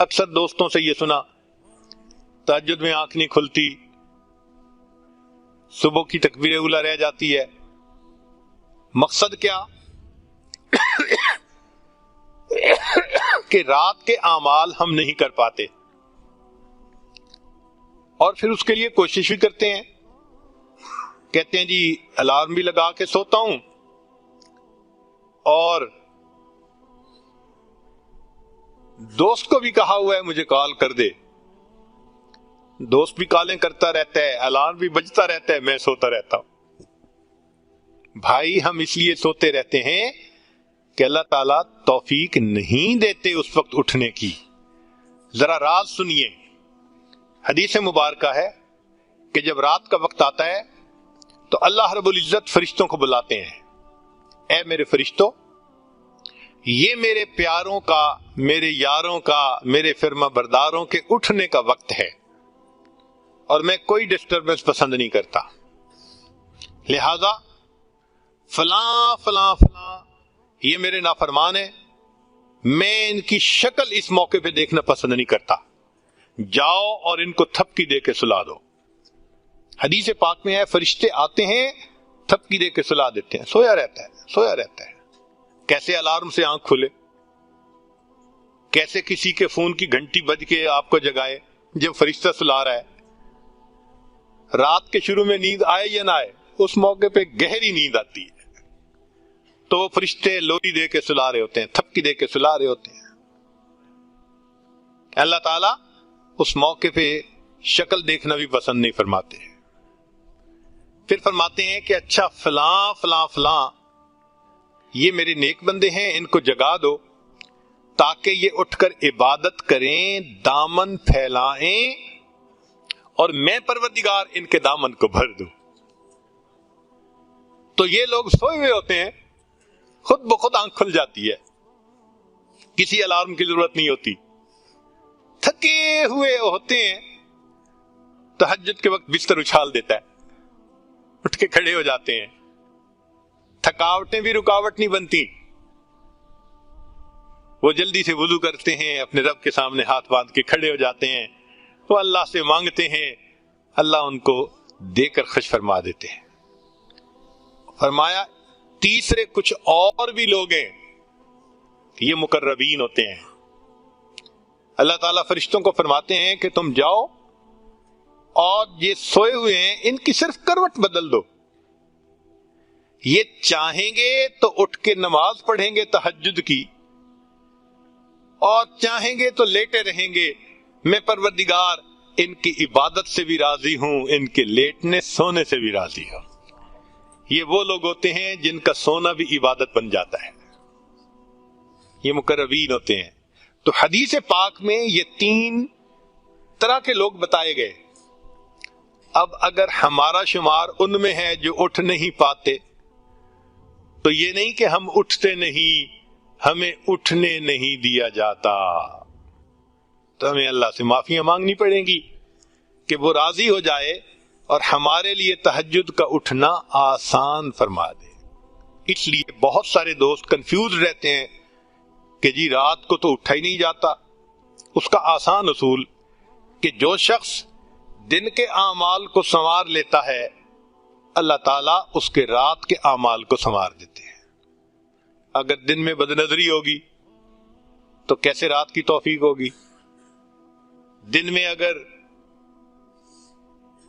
اکثر دوستوں سے یہ سنا تہجد میں آنکھ نہیں کھلتی، صبح کی تکبیر اولیٰ رہ جاتی ہے. مقصد کیا؟ کہ رات کے اعمال ہم نہیں کر پاتے اور پھر اس کے لیے کوشش بھی کرتے ہیں. کہتے ہیں جی الارم بھی لگا کے سوتا ہوں اور دوست کو بھی کہا ہوا ہے مجھے کال کر دے. دوست بھی کالیں کرتا رہتا ہے، الارم بھی بجتا رہتا ہے، میں سوتا رہتا ہوں. بھائی ہم اس لیے سوتے رہتے ہیں کہ اللہ تعالیٰ توفیق نہیں دیتے اس وقت اٹھنے کی. ذرا راز سنیے. حدیث مبارکہ ہے کہ جب رات کا وقت آتا ہے تو اللہ رب العزت فرشتوں کو بلاتے ہیں، اے میرے فرشتوں، یہ میرے پیاروں کا، میرے یاروں کا، میرے فرما برداروں کے اٹھنے کا وقت ہے اور میں کوئی ڈسٹربنس پسند نہیں کرتا، لہذا فلاں فلاں فلاں یہ میرے نافرمان ہیں، میں ان کی شکل اس موقع پہ دیکھنا پسند نہیں کرتا، جاؤ اور ان کو تھپکی دے کے سلا دو. حدیث پاک میں ہے فرشتے آتے ہیں تھپکی دے کے سلا دیتے ہیں، سویا رہتا ہے سویا رہتا ہے. کیسے الارم سے آنکھ کھلے؟ کیسے کسی کے فون کی گھنٹی بج کے آپ کو جگائے جب فرشتہ سلا رہا ہے؟ رات کے شروع میں نیند آئے یا نہ آئے، اس موقع پہ گہری نیند آتی ہے تو وہ فرشتے لوری دے کے سلا رہے ہوتے ہیں، تھپکی دے کے سلا رہے ہوتے ہیں. اللہ تعالیٰ اس موقع پہ شکل دیکھنا بھی پسند نہیں فرماتے. پھر فرماتے ہیں کہ اچھا فلاں فلاں فلاں یہ میرے نیک بندے ہیں، ان کو جگا دو تاکہ یہ اٹھ کر عبادت کریں، دامن پھیلائیں اور میں پروردگار ان کے دامن کو بھر دوں. تو یہ لوگ سوئے ہوئے ہوتے ہیں، خود بخود آنکھ کھل جاتی ہے، کسی الارم کی ضرورت نہیں ہوتی. تھکے ہوئے ہوتے ہیں، تہجد کے وقت بستر اچھال دیتا ہے، اٹھ کے کھڑے ہو جاتے ہیں. تھکاوٹیں بھی رکاوٹ نہیں بنتی، وہ جلدی سے وضو کرتے ہیں، اپنے رب کے سامنے ہاتھ باندھ کے کھڑے ہو جاتے ہیں، وہ اللہ سے مانگتے ہیں، اللہ ان کو دے کر خوش فرما دیتے ہیں. فرمایا تیسرے کچھ اور بھی لوگ ہیں، یہ مقربین ہوتے ہیں. اللہ تعالیٰ فرشتوں کو فرماتے ہیں کہ تم جاؤ اور یہ سوئے ہوئے ہیں ان کی صرف کروٹ بدل دو، یہ چاہیں گے تو اٹھ کے نماز پڑھیں گے تہجد کی اور چاہیں گے تو لیٹے رہیں گے. میں پروردگار ان کی عبادت سے بھی راضی ہوں، ان کے لیٹنے سونے سے بھی راضی ہوں. یہ وہ لوگ ہوتے ہیں جن کا سونا بھی عبادت بن جاتا ہے، یہ مقربین ہوتے ہیں. تو حدیث پاک میں یہ 3 طرح کے لوگ بتائے گئے. اب اگر ہمارا شمار ان میں ہے جو اٹھ نہیں پاتے تو یہ نہیں کہ ہم اٹھتے نہیں، ہمیں اٹھنے نہیں دیا جاتا، تو ہمیں اللہ سے معافیاں مانگنی پڑیں گی کہ وہ راضی ہو جائے اور ہمارے لیے تہجد کا اٹھنا آسان فرما دے. اس لیے بہت سارے دوست کنفیوز رہتے ہیں کہ جی رات کو تو اٹھا ہی نہیں جاتا. اس کا آسان اصول کہ جو شخص دن کے اعمال کو سنوار لیتا ہے اللہ تعالیٰ اس کے رات کے اعمال کو سنوار دیتے ہیں. اگر دن میں بدنظری ہوگی تو کیسے رات کی توفیق ہوگی؟ دن میں اگر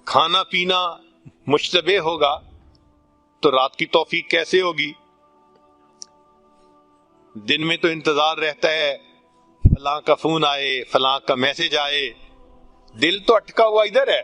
کھانا پینا مشتبہ ہوگا تو رات کی توفیق کیسے ہوگی؟ دن میں تو انتظار رہتا ہے فلاں کا فون آئے، فلاں کا میسج آئے، دل تو اٹکا ہوا ادھر ہے.